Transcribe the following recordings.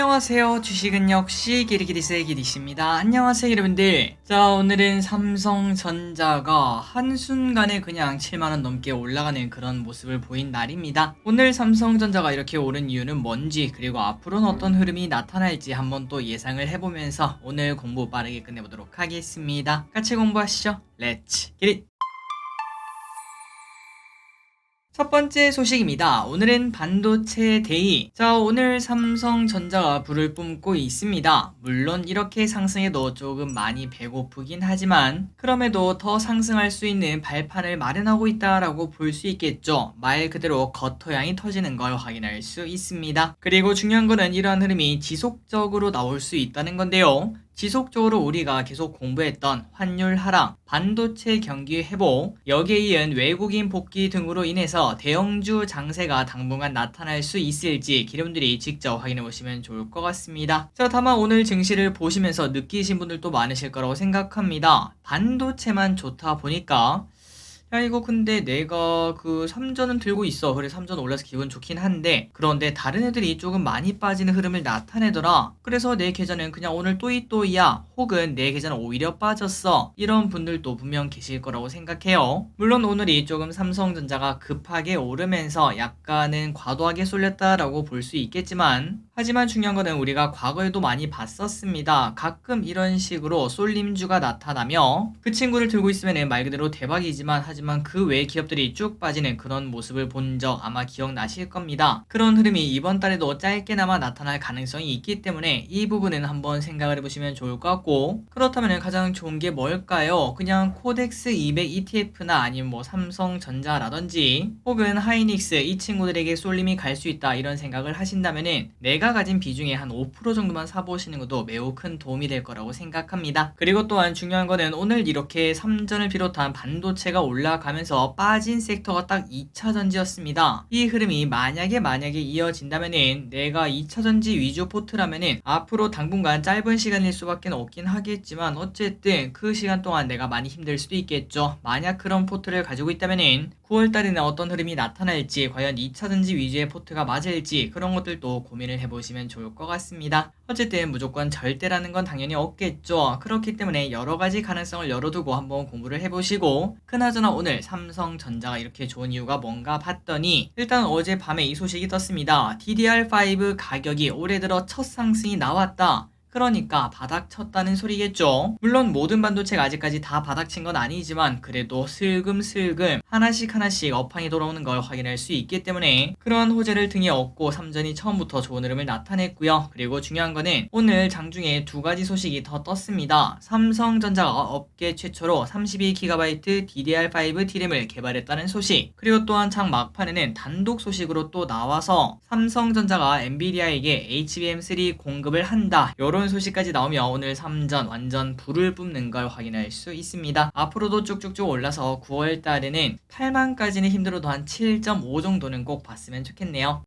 안녕하세요. 주식은 역시 기리기리스의 기리씨입니다. 안녕하세요 여러분들. 자, 오늘은 삼성전자가 한순간에 그냥 7만원 넘게 올라가는 그런 모습을 보인 날입니다. 오늘 삼성전자가 이렇게 오른 이유는 뭔지, 그리고 앞으로는 어떤 흐름이 나타날지 한번 또 예상을 해보면서 오늘 공부 빠르게 끝내보도록 하겠습니다. 같이 공부하시죠. 렛츠 기릿! 첫 번째 소식입니다. 오늘은 반도체 데이. 자, 오늘 삼성전자가 불을 뿜고 있습니다. 물론 이렇게 상승해도 조금 많이 배고프긴 하지만 그럼에도 더 상승할 수 있는 발판을 마련하고 있다라고 볼 수 있겠죠. 말 그대로 겉토양이 터지는 걸 확인할 수 있습니다. 그리고 중요한 거는 이러한 흐름이 지속적으로 나올 수 있다는 건데요. 지속적으로 우리가 계속 공부했던 환율 하락, 반도체 경기 회복, 여기에 이은 외국인 복귀 등으로 인해서 대형주 장세가 당분간 나타날 수 있을지 여러분들이 직접 확인해 보시면 좋을 것 같습니다. 자, 다만 오늘 증시를 보시면서 느끼신 분들도 많으실 거라고 생각합니다. 반도체만 좋다 보니까 야, 이거 근데 내가 그 삼전은 들고 있어. 그래, 삼전 올라서 기분 좋긴 한데, 그런데 다른 애들이 조금 많이 빠지는 흐름을 나타내더라. 그래서 내 계좌는 그냥 오늘 또이또이야. 혹은 내 계좌는 오히려 빠졌어. 이런 분들도 분명 계실 거라고 생각해요. 물론 오늘이 조금 삼성전자가 급하게 오르면서 약간은 과도하게 쏠렸다라고 볼 수 있겠지만, 하지만 중요한 거는 우리가 과거에도 많이 봤었습니다. 가끔 이런 식으로 쏠림주가 나타나며 그 친구를 들고 있으면 말 그대로 대박이지만, 하지만 그 외 기업들이 쭉 빠지는 그런 모습을 본 적 아마 기억나실 겁니다. 그런 흐름이 이번 달에도 짧게나마 나타날 가능성이 있기 때문에 이 부분은 한번 생각을 해보시면 좋을 것 같고, 그렇다면 가장 좋은 게 뭘까요? 그냥 코덱스 200 ETF나 아니면 뭐 삼성전자라든지 혹은 하이닉스, 이 친구들에게 쏠림이 갈 수 있다 이런 생각을 하신다면은 내가 가진 비중의 한 5% 정도만 사보시는 것도 매우 큰 도움이 될 거라고 생각합니다. 그리고 또한 중요한 거는 오늘 이렇게 삼전을 비롯한 반도체가 올라가면서 빠진 섹터가 딱 2차전지였습니다. 이 흐름이 만약에 이어진다면은 내가 2차전지 위주 포트라면은 앞으로 당분간 짧은 시간일 수밖에 없긴 하겠지만 어쨌든 그 시간 동안 내가 많이 힘들 수도 있겠죠. 만약 그런 포트를 가지고 있다면은 9월달에는 어떤 흐름이 나타날지, 과연 2차전지 위주의 포트가 맞을지 그런 것들도 고민을 해보시면 좋을 것 같습니다. 어쨌든 무조건 절대라는 건 당연히 없겠죠. 그렇기 때문에 여러가지 가능성을 열어두고 한번 공부를 해보시고, 그나저나 오늘 삼성전자가 이렇게 좋은 이유가 뭔가 봤더니 일단 어젯밤에 이 소식이 떴습니다. DDR5 가격이 올해 들어 첫 상승이 나왔다. 그러니까 바닥 쳤다는 소리겠죠. 물론 모든 반도체가 아직까지 다 바닥 친 건 아니지만 그래도 슬금슬금 하나씩 업황이 돌아오는 걸 확인할 수 있기 때문에 그러한 호재를 등에 업고 삼전이 처음부터 좋은 흐름을 나타냈고요. 그리고 중요한 거는 오늘 장중에 두 가지 소식이 더 떴습니다. 삼성전자가 업계 최초로 32GB DDR5 D램을 개발했다는 소식, 그리고 또한 장 막판에는 단독 소식으로 또 나와서 삼성전자가 엔비디아에게 HBM3 공급을 한다, 이런 소식까지 나오며 오늘 삼전 완전 불을 뿜는 걸 확인할 수 있습니다. 앞으로도 쭉쭉쭉 올라서 9월달에는 8만까지는 힘들어도 한 7.5 정도는 꼭 봤으면 좋겠네요.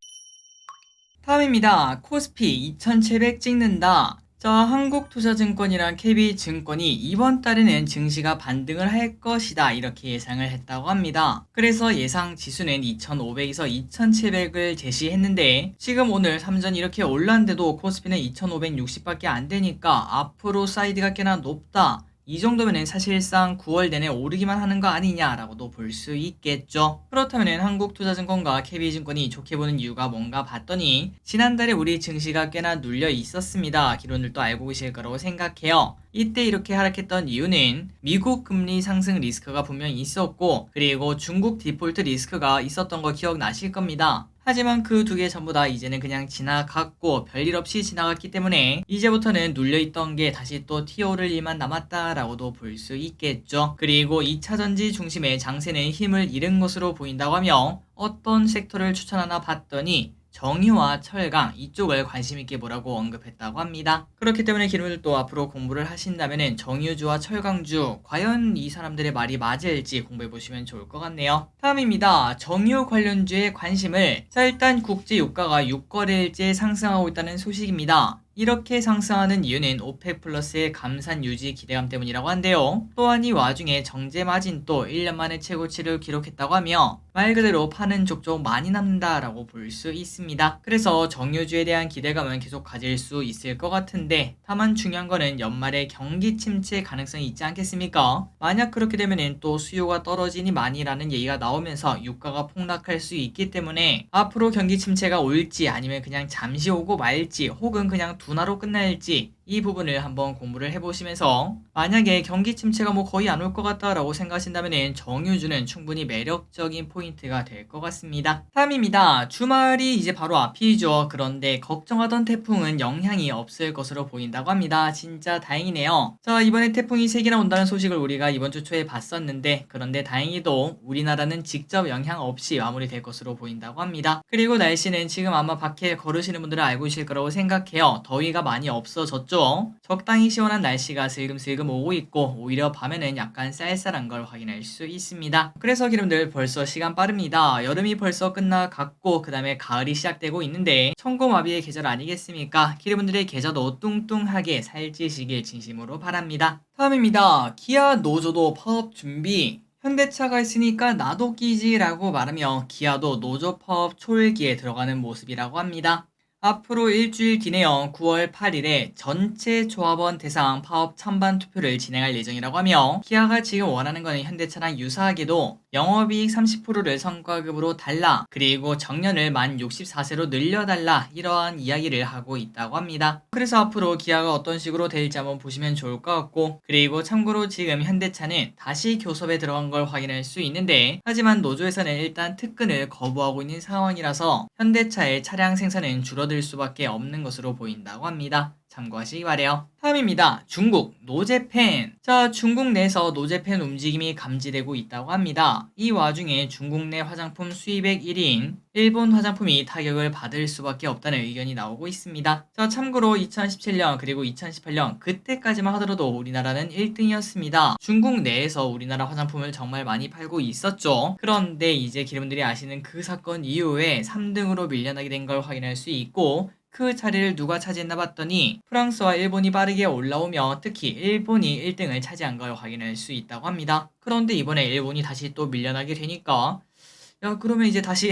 다음입니다. 코스피 2700 찍는다. 자, 한국투자증권이랑 KB증권이 이번 달에는 증시가 반등을 할 것이다 이렇게 예상을 했다고 합니다. 그래서 예상 지수는 2500에서 2700을 제시했는데 지금 오늘 삼전 이렇게 올랐는데도 코스피는 2560밖에 안 되니까 앞으로 사이드가 꽤나 높다, 이 정도면은 사실상 9월 내내 오르기만 하는 거 아니냐라고도 볼 수 있겠죠. 그렇다면은 한국투자증권과 KB증권이 좋게 보는 이유가 뭔가 봤더니 지난달에 우리 증시가 꽤나 눌려 있었습니다. 기론들도 알고 계실 거라고 생각해요. 이때 이렇게 하락했던 이유는 미국 금리 상승 리스크가 분명히 있었고, 그리고 중국 디폴트 리스크가 있었던 거 기억나실 겁니다. 하지만 그 두 개 전부 다 이제는 그냥 지나갔고 별일 없이 지나갔기 때문에 이제부터는 눌려있던 게 다시 또 튀어오를 일만 남았다라고도 볼 수 있겠죠. 그리고 2차전지 중심의 장세는 힘을 잃은 것으로 보인다고 하며 어떤 섹터를 추천하나 봤더니 정유와 철강 이쪽을 관심있게 보라고 언급했다고 합니다. 그렇기 때문에 여러분들도 앞으로 공부를 하신다면 정유주와 철강주 과연 이 사람들의 말이 맞을지 공부해보시면 좋을 것 같네요. 다음입니다. 정유 관련주의 관심을, 자, 일단 국제유가가 6거래일째 상승하고 있다는 소식입니다. 이렇게 상승하는 이유는 오펙 플러스의 감산 유지 기대감 때문이라고 한데요. 또한 이 와중에 정제 마진도 1년 만에 최고치를 기록했다고 하며 말 그대로 파는 족족 많이 남는다라고 볼 수 있습니다. 그래서 정유주에 대한 기대감은 계속 가질 수 있을 것 같은데 다만 중요한 거는 연말에 경기 침체 가능성이 있지 않겠습니까? 만약 그렇게 되면은 또 수요가 떨어지니 많이라는 얘기가 나오면서 유가가 폭락할 수 있기 때문에 앞으로 경기 침체가 올지 아니면 그냥 잠시 오고 말지 혹은 그냥 둔화로 끝날지 이 부분을 한번 공부를 해보시면서 만약에 경기 침체가 뭐 거의 안 올 것 같다라고 생각하신다면 정유주는 충분히 매력적인 포인트가 될 것 같습니다. 다음입니다. 주말이 이제 바로 앞이죠. 그런데 걱정하던 태풍은 영향이 없을 것으로 보인다고 합니다. 진짜 다행이네요. 자, 이번에 태풍이 3개나 온다는 소식을 우리가 이번 주 초에 봤었는데 그런데 다행히도 우리나라는 직접 영향 없이 마무리될 것으로 보인다고 합니다. 그리고 날씨는 지금 아마 밖에 걸으시는 분들은 알고 계실 거라고 생각해요. 더위가 많이 없어졌죠. 적당히 시원한 날씨가 슬금슬금 오고 있고 오히려 밤에는 약간 쌀쌀한 걸 확인할 수 있습니다. 그래서 기름들 벌써 시간 빠릅니다. 여름이 벌써 끝나갔고 그 다음에 가을이 시작되고 있는데 천고마비의 계절 아니겠습니까? 기름분들의 계좌도 뚱뚱하게 살찌시길 진심으로 바랍니다. 다음입니다. 기아 노조도 파업 준비. 현대차가 있으니까 나도 끼지라고 말하며 기아도 노조 파업 초일기에 들어가는 모습이라고 합니다. 앞으로 일주일 뒤네요. 9월 8일에 전체 조합원 대상 파업 찬반 투표를 진행할 예정이라고 하며 기아가 지금 원하는 것은 현대차랑 유사하게도 영업이익 30%를 성과급으로 달라 그리고 정년을 만 64세로 늘려달라 이러한 이야기를 하고 있다고 합니다. 그래서 앞으로 기아가 어떤 식으로 될지 한번 보시면 좋을 것 같고 그리고 참고로 지금 현대차는 다시 교섭에 들어간 걸 확인할 수 있는데 하지만 노조에서는 일단 특근을 거부하고 있는 상황이라서 현대차의 차량 생산은 줄어들 수밖에 없는 것으로 보인다고 합니다. 참고하시기 바래요. 다음입니다. 중국 노제펜. 자, 중국 내에서 노제펜 움직임이 감지되고 있다고 합니다. 이 와중에 중국 내 화장품 수입액 1위인 일본 화장품이 타격을 받을 수밖에 없다는 의견이 나오고 있습니다. 자, 참고로 2017년 그리고 2018년 그때까지만 하더라도 우리나라는 1등이었습니다. 중국 내에서 우리나라 화장품을 정말 많이 팔고 있었죠. 그런데 이제 기름들이 아시는 그 사건 이후에 3등으로 밀려나게 된 걸 확인할 수 있고 그 자리를 누가 차지했나 봤더니 프랑스와 일본이 빠르게 올라오며 특히 일본이 1등을 차지한 걸 확인할 수 있다고 합니다. 그런데 이번에 일본이 다시 또 밀려나게 되니까 야 그러면 이제 다시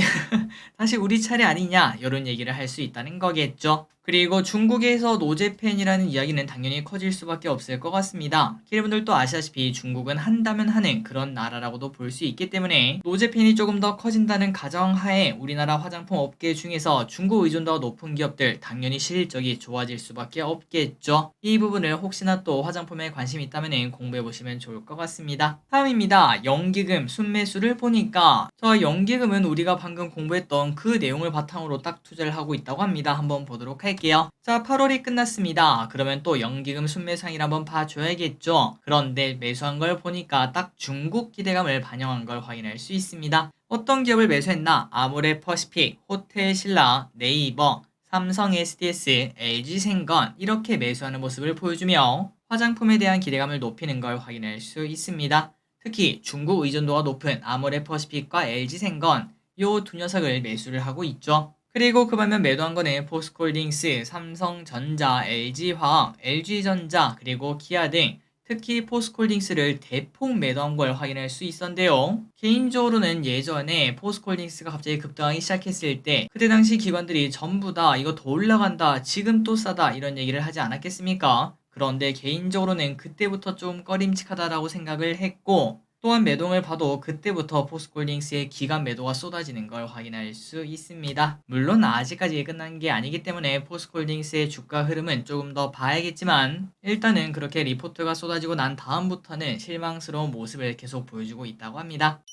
다시 우리 차례 아니냐 이런 얘기를 할 수 있다는 거겠죠. 그리고 중국에서 노제펜이라는 이야기는 당연히 커질 수밖에 없을 것 같습니다. 여러분들도 아시다시피 중국은 한다면 하는 그런 나라라고도 볼 수 있기 때문에 노제펜이 조금 더 커진다는 가정하에 우리나라 화장품 업계 중에서 중국 의존도가 높은 기업들 당연히 실적이 좋아질 수밖에 없겠죠. 이 부분을 혹시나 또 화장품에 관심이 있다면 공부해보시면 좋을 것 같습니다. 다음입니다. 연기금 순매수를 보니까 저 연기금은 우리가 방금 공부했던 그 내용을 바탕으로 딱 투자를 하고 있다고 합니다. 한번 보도록 할게요. 자, 8월이 끝났습니다. 그러면 또 연기금 순매수상을 한번 봐줘야겠죠. 그런데 매수한 걸 보니까 딱 중국 기대감을 반영한 걸 확인할 수 있습니다. 어떤 기업을 매수했나? 아모레퍼시픽, 호텔신라, 네이버, 삼성 SDS, LG생건 이렇게 매수하는 모습을 보여주며 화장품에 대한 기대감을 높이는 걸 확인할 수 있습니다. 특히 중국 의존도가 높은 아모레퍼시픽과 LG생건 요 두 녀석을 매수를 하고 있죠. 그리고 그 반면 매도한 거는 포스코홀딩스, 삼성전자, LG화학, LG전자 그리고 기아 등 특히 포스코홀딩스를 대폭 매도한 걸 확인할 수 있었는데요. 개인적으로는 예전에 포스코홀딩스가 갑자기 급등하기 시작했을 때 그때 당시 기관들이 전부 다 이거 더 올라간다, 지금 또 싸다 이런 얘기를 하지 않았겠습니까? 그런데 개인적으로는 그때부터 좀 꺼림칙하다라고 생각을 했고 또한 매동을 봐도 그때부터 포스코홀딩스의 기간 매도가 쏟아지는 걸 확인할 수 있습니다. 물론 아직까지 끝난 게 아니기 때문에 포스코홀딩스의 주가 흐름은 조금 더 봐야겠지만 일단은 그렇게 리포트가 쏟아지고 난 다음부터는 실망스러운 모습을 계속 보여주고 있다고 합니다.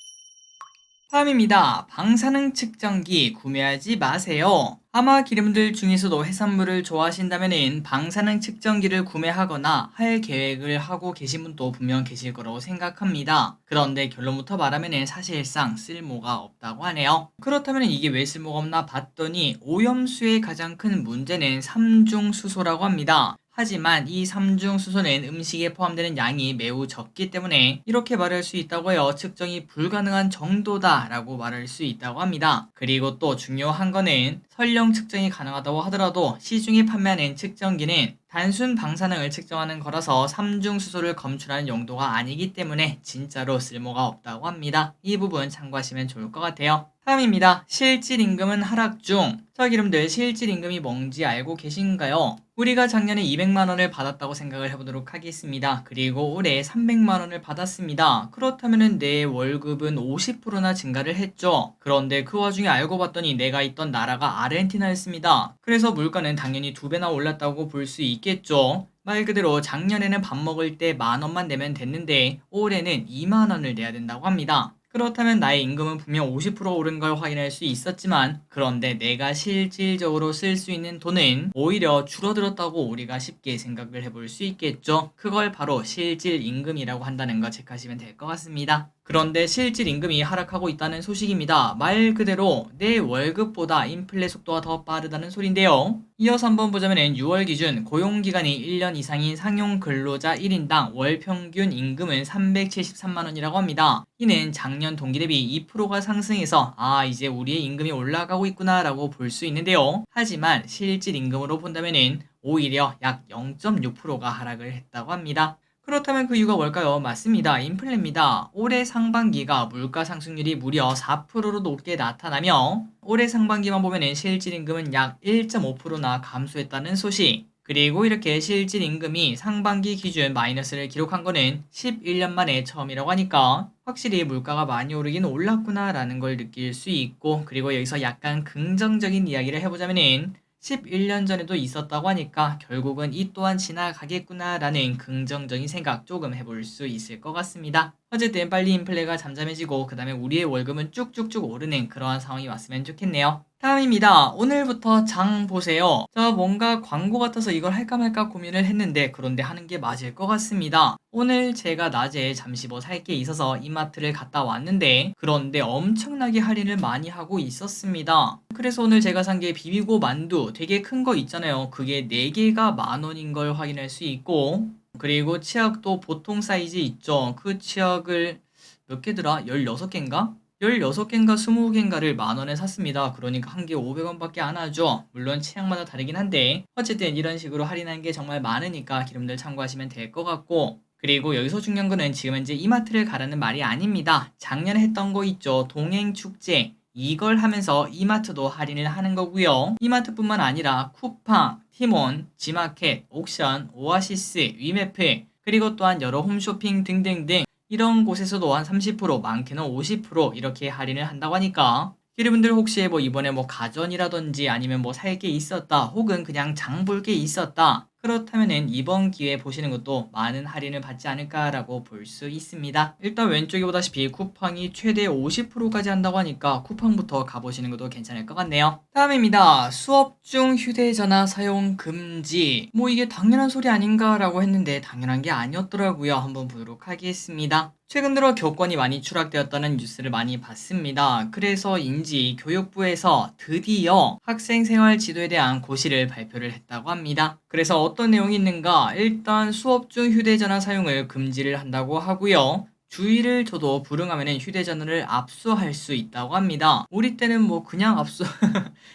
다음입니다. 방사능 측정기 구매하지 마세요. 아마 기름들 중에서도 해산물을 좋아하신다면 방사능 측정기를 구매하거나 할 계획을 하고 계신 분도 분명 계실 거라고 생각합니다. 그런데 결론부터 말하면 사실상 쓸모가 없다고 하네요. 그렇다면 이게 왜 쓸모가 없나 봤더니 오염수의 가장 큰 문제는 삼중수소라고 합니다. 하지만 이 삼중수소는 음식에 포함되는 양이 매우 적기 때문에 이렇게 말할 수 있다고 해요. 측정이 불가능한 정도다 라고 말할 수 있다고 합니다. 그리고 또 중요한 거는 설령 측정이 가능하다고 하더라도 시중에 판매하는 측정기는 단순 방사능을 측정하는 거라서 삼중수소를 검출하는 용도가 아니기 때문에 진짜로 쓸모가 없다고 합니다. 이 부분 참고하시면 좋을 것 같아요. 다음입니다. 실질임금은 하락 중. 자, 여러분들 실질임금이 뭔지 알고 계신가요? 우리가 작년에 200만원을 받았다고 생각을 해보도록 하겠습니다. 그리고 올해 300만원을 받았습니다. 그렇다면 내 월급은 50%나 증가를 했죠. 그런데 그 와중에 알고 봤더니 내가 있던 나라가 아르헨티나였습니다. 그래서 물가는 당연히 2배나 올랐다고 볼 수 있겠죠. 말 그대로 작년에는 밥 먹을 때 10,000원만 내면 됐는데 올해는 20,000원을 내야 된다고 합니다. 그렇다면 나의 임금은 분명 50% 오른 걸 확인할 수 있었지만 그런데 내가 실질적으로 쓸 수 있는 돈은 오히려 줄어들었다고 우리가 쉽게 생각을 해볼 수 있겠죠. 그걸 바로 실질임금이라고 한다는 거 체크하시면 될 것 같습니다. 그런데 실질임금이 하락하고 있다는 소식입니다. 말 그대로 내 월급보다 인플레 속도가 더 빠르다는 소린데요. 이어서 한번 보자면 6월 기준 고용기간이 1년 이상인 상용 근로자 1인당 월 평균 임금은 373만원이라고 합니다. 이는 작년 동기 대비 2%가 상승해서 이제 우리의 임금이 올라가고 있구나 라고 볼 수 있는데요. 하지만 실질임금으로 본다면 오히려 약 0.6%가 하락을 했다고 합니다. 그렇다면 그 이유가 뭘까요? 맞습니다. 인플레입니다. 올해 상반기가 물가 상승률이 무려 4%로 높게 나타나며 올해 상반기만 보면 실질임금은 약 1.5%나 감소했다는 소식. 그리고 이렇게 실질임금이 상반기 기준 마이너스를 기록한 거는 11년 만에 처음이라고 하니까 확실히 물가가 많이 오르긴 올랐구나 라는 걸 느낄 수 있고, 그리고 여기서 약간 긍정적인 이야기를 해보자면 11년 전에도 있었다고 하니까 결국은 이 또한 지나가겠구나 라는 긍정적인 생각 조금 해볼 수 있을 것 같습니다. 어쨌든 빨리 인플레가 잠잠해지고 그 다음에 우리의 월급은 쭉쭉쭉 오르는 그러한 상황이 왔으면 좋겠네요. 다음입니다. 오늘부터 장 보세요. 자, 뭔가 광고 같아서 이걸 할까 말까 고민을 했는데 그런데 하는 게 맞을 것 같습니다. 오늘 제가 낮에 잠시 뭐 살 게 있어서 이마트를 갔다 왔는데 그런데 엄청나게 할인을 많이 하고 있었습니다. 그래서 오늘 제가 산 게 비비고 만두 되게 큰 거 있잖아요. 그게 4개가 10,000원인 걸 확인할 수 있고, 그리고 치약도 보통 사이즈 있죠. 그 치약을 몇 개더라? 16개인가? 16개인가 20개인가를 10,000원에 샀습니다. 그러니까 한 개 500원밖에 안 하죠. 물론 취향마다 다르긴 한데 어쨌든 이런 식으로 할인한 게 정말 많으니까 기름들 참고하시면 될 것 같고, 그리고 여기서 중요한 거는 지금 현재 이마트를 가라는 말이 아닙니다. 작년에 했던 거 있죠. 동행축제. 이걸 하면서 이마트도 할인을 하는 거고요. 이마트뿐만 아니라 쿠팡, 티몬, 지마켓, 옥션, 오아시스, 위메프, 그리고 또한 여러 홈쇼핑 등등등 이런 곳에서도 한 30%, 많게는 50% 이렇게 할인을 한다고 하니까 여러분들 혹시 뭐 이번에 뭐 가전이라든지 아니면 뭐 살 게 있었다 혹은 그냥 장 볼 게 있었다 그렇다면은 이번 기회에 보시는 것도 많은 할인을 받지 않을까라고 볼 수 있습니다. 일단 왼쪽에 보다시피 쿠팡이 최대 50%까지 한다고 하니까 쿠팡부터 가보시는 것도 괜찮을 것 같네요. 다음입니다. 수업 중 휴대전화 사용 금지. 뭐 이게 당연한 소리 아닌가라고 했는데 당연한 게 아니었더라고요. 한번 보도록 하겠습니다. 최근 들어 교권이 많이 추락되었다는 뉴스를 많이 봤습니다. 그래서인지 교육부에서 드디어 학생생활 지도에 대한 고시를 발표를 했다고 합니다. 그래서 어떤 내용이 있는가? 일단 수업 중 휴대전화 사용을 금지를 한다고 하고요. 주의를 줘도 불응하면 휴대전화를 압수할 수 있다고 합니다. 우리 때는 뭐 그냥 압수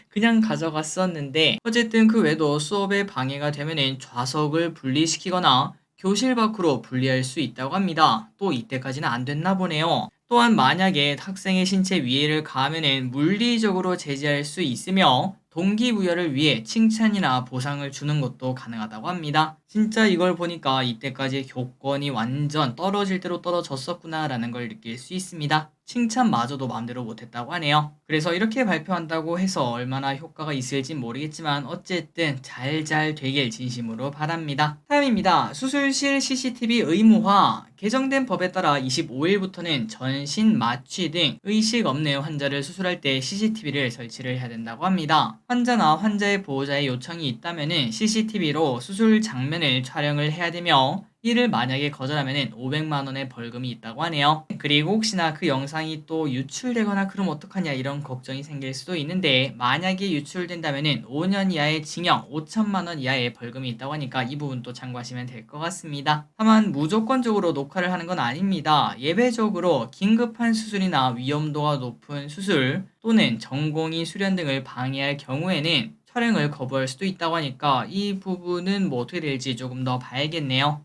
그냥 가져갔었는데 어쨌든 그 외에도 수업에 방해가 되면 좌석을 분리시키거나 교실 밖으로 분리할 수 있다고 합니다. 또 이때까지는 안 됐나 보네요. 또한 만약에 학생의 신체 위해를 가하면 물리적으로 제재할 수 있으며 동기부여를 위해 칭찬이나 보상을 주는 것도 가능하다고 합니다. 진짜 이걸 보니까 이때까지 교권이 완전 떨어질 대로 떨어졌었구나 라는 걸 느낄 수 있습니다. 칭찬마저도 마음대로 못했다고 하네요. 그래서 이렇게 발표한다고 해서 얼마나 효과가 있을진 모르겠지만 어쨌든 잘 되길 진심으로 바랍니다. 다음입니다. 수술실 CCTV 의무화. 개정된 법에 따라 25일부터는 전신 마취 등 의식 없는 환자를 수술할 때 CCTV를 설치를 해야 된다고 합니다. 환자나 환자의 보호자의 요청이 있다면 CCTV로 수술 장면을 촬영을 해야 되며 이를 만약에 거절하면은 500만 원의 벌금이 있다고 하네요. 그리고 혹시나 그 영상이 또 유출되거나 그럼 어떡하냐 이런 걱정이 생길 수도 있는데 만약에 유출된다면은 5년 이하의 징역 5천만 원 이하의 벌금이 있다고 하니까 이 부분도 참고하시면 될 것 같습니다. 다만 무조건적으로 녹화를 하는 건 아닙니다. 예외적으로 긴급한 수술이나 위험도가 높은 수술 또는 전공의 수련 등을 방해할 경우에는 촬영을 거부할 수도 있다고 하니까 이 부분은 뭐 어떻게 될지 조금 더 봐야겠네요.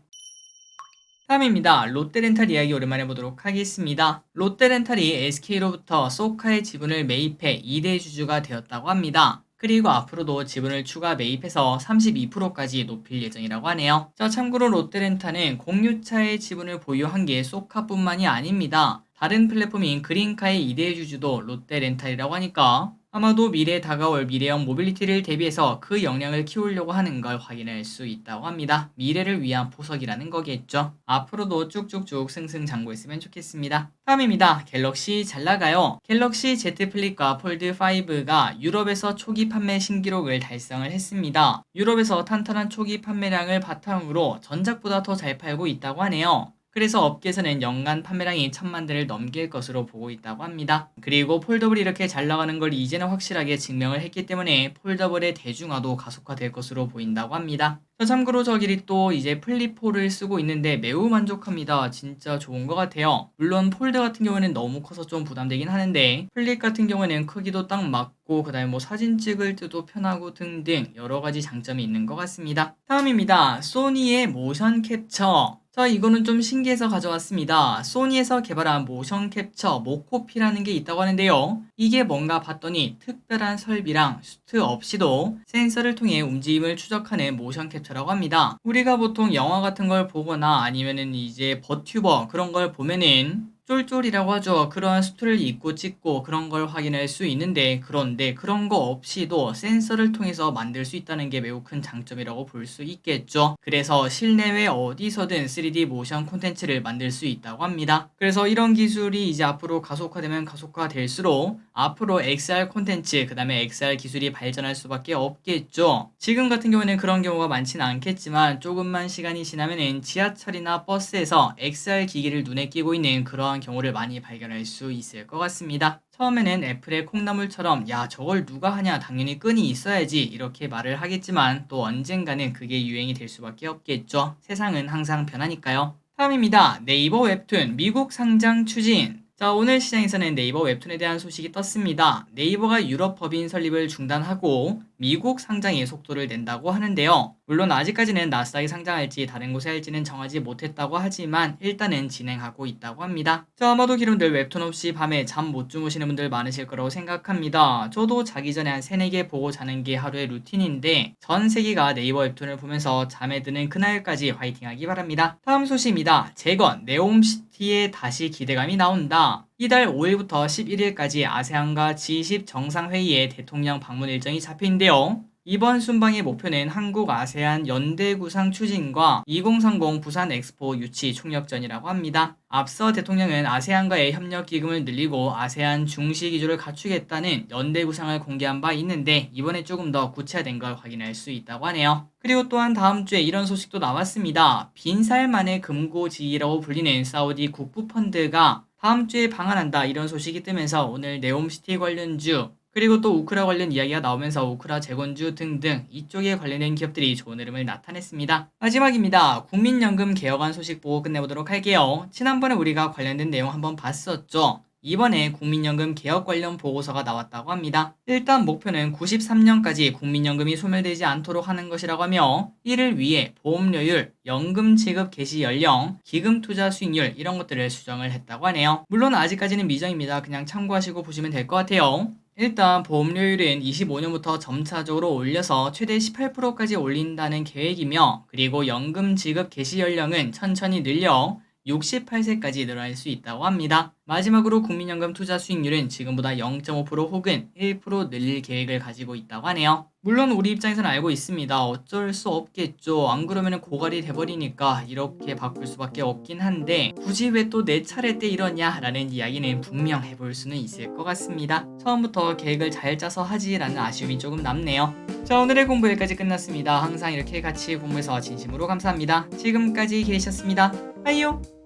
다음입니다. 롯데렌탈 이야기 오랜만에 보도록 하겠습니다. 롯데렌탈이 SK로부터 소카의 지분을 매입해 2대 주주가 되었다고 합니다. 그리고 앞으로도 지분을 추가 매입해서 32%까지 높일 예정이라고 하네요. 자, 참고로 롯데렌탈은 공유차의 지분을 보유한 게 소카뿐만이 아닙니다. 다른 플랫폼인 그린카의 2대 주주도 롯데렌탈이라고 하니까 아마도 미래에 다가올 미래형 모빌리티를 대비해서 그 역량을 키우려고 하는 걸 확인할 수 있다고 합니다. 미래를 위한 포석이라는 거겠죠. 앞으로도 쭉쭉쭉 승승장구했으면 좋겠습니다. 다음입니다. 갤럭시 잘 나가요. 갤럭시 Z 플립과 폴드 5가 유럽에서 초기 판매 신기록을 달성을 했습니다. 유럽에서 탄탄한 초기 판매량을 바탕으로 전작보다 더 잘 팔고 있다고 하네요. 그래서 업계에서는 연간 판매량이 1000만 대를 넘길 것으로 보고 있다고 합니다. 그리고 폴더블이 이렇게 잘 나가는 걸 이제는 확실하게 증명을 했기 때문에 폴더블의 대중화도 가속화될 것으로 보인다고 합니다. 참고로 저끼리 또 이제 플립4를 쓰고 있는데 매우 만족합니다. 진짜 좋은 것 같아요. 물론 폴드 같은 경우에는 너무 커서 좀 부담되긴 하는데 플립 같은 경우에는 크기도 딱 맞고 그다음에 뭐 사진 찍을 때도 편하고 등등 여러 가지 장점이 있는 것 같습니다. 다음입니다. 소니의 모션 캡처. 자, 이거는 좀 신기해서 가져왔습니다. 소니에서 개발한 모션 캡처 모코피라는 게 있다고 하는데요. 이게 뭔가 봤더니 특별한 설비랑 수트 없이도 센서를 통해 움직임을 추적하는 모션 캡처라고 합니다. 우리가 보통 영화 같은 걸 보거나 아니면은 이제 버튜버 그런 걸 보면은 쫄쫄이라고 하죠. 그러한 수트를 입고 찍고 그런 걸 확인할 수 있는데 그런데 그런 거 없이도 센서를 통해서 만들 수 있다는 게 매우 큰 장점이라고 볼 수 있겠죠. 그래서 실내외 어디서든 3D 모션 콘텐츠를 만들 수 있다고 합니다. 그래서 이런 기술이 이제 앞으로 가속화되면 가속화될수록 앞으로 XR 콘텐츠 그 다음에 XR 기술이 발전할 수밖에 없겠죠. 지금 같은 경우에는 그런 경우가 많지는 않겠지만 조금만 시간이 지나면은 지하철이나 버스에서 XR 기기를 눈에 끼고 있는 그러한 경우를 많이 발견할 수 있을 것 같습니다. 처음에는 애플의 콩나물처럼 야 저걸 누가 하냐 당연히 끈이 있어야지 이렇게 말을 하겠지만 또 언젠가는 그게 유행이 될 수밖에 없겠죠. 세상은 항상 변하니까요. 다음입니다. 네이버 웹툰 미국 상장 추진. 자, 오늘 시장에서는 네이버 웹툰에 대한 소식이 떴습니다. 네이버가 유럽 법인 설립을 중단하고 미국 상장에 속도를 낸다고 하는데요. 물론 아직까지는 나스닥에 상장할지 다른 곳에 할지는 정하지 못했다고 하지만 일단은 진행하고 있다고 합니다. 자, 아마도 기름들 웹툰 없이 밤에 잠 못 주무시는 분들 많으실 거라고 생각합니다. 저도 자기 전에 한 3-4개 보고 자는 게 하루의 루틴인데 전 세계가 네이버 웹툰을 보면서 잠에 드는 그날까지 화이팅하기 바랍니다. 다음 소식입니다. 재건 네옴시티에 다시 기대감이 나온다. 이달 5일부터 11일까지 아세안과 G20 정상회의에 대통령 방문 일정이 잡혀있는데요. 이번 순방의 목표는 한국 아세안 연대구상 추진과 2030 부산 엑스포 유치 총력전이라고 합니다. 앞서 대통령은 아세안과의 협력 기금을 늘리고 아세안 중시 기조를 갖추겠다는 연대구상을 공개한 바 있는데 이번에 조금 더 구체화된 걸 확인할 수 있다고 하네요. 그리고 또한 다음 주에 이런 소식도 나왔습니다. 빈살만의 금고지기라고 불리는 사우디 국부펀드가 다음 주에 방한한다 이런 소식이 뜨면서 오늘 네옴시티 관련주 그리고 또 우크라 관련 이야기가 나오면서 우크라 재건주 등등 이쪽에 관련된 기업들이 좋은 흐름을 나타냈습니다. 마지막입니다. 국민연금 개혁안 소식 보고 끝내보도록 할게요. 지난번에 우리가 관련된 내용 한번 봤었죠. 이번에 국민연금 개혁 관련 보고서가 나왔다고 합니다. 일단 목표는 93년까지 국민연금이 소멸되지 않도록 하는 것이라고 하며 이를 위해 보험료율, 연금 지급 개시 연령, 기금 투자 수익률 이런 것들을 수정을 했다고 하네요. 물론 아직까지는 미정입니다. 그냥 참고하시고 보시면 될 것 같아요. 일단 보험료율은 25년부터 점차적으로 올려서 최대 18%까지 올린다는 계획이며 그리고 연금 지급 개시 연령은 천천히 늘려 68세까지 늘어날 수 있다고 합니다. 마지막으로 국민연금 투자 수익률은 지금보다 0.5% 혹은 1% 늘릴 계획을 가지고 있다고 하네요. 물론 우리 입장에서는 알고 있습니다. 어쩔 수 없겠죠. 안 그러면 고갈이 돼버리니까 이렇게 바꿀 수밖에 없긴 한데 굳이 왜 또 내 차례 때 이러냐 라는 이야기는 분명 해볼 수는 있을 것 같습니다. 처음부터 계획을 잘 짜서 하지라는 아쉬움이 조금 남네요. 자, 오늘의 공부 여기까지 끝났습니다. 항상 이렇게 같이 공부해서 진심으로 감사합니다. 지금까지 계셨습니다. 빠이요.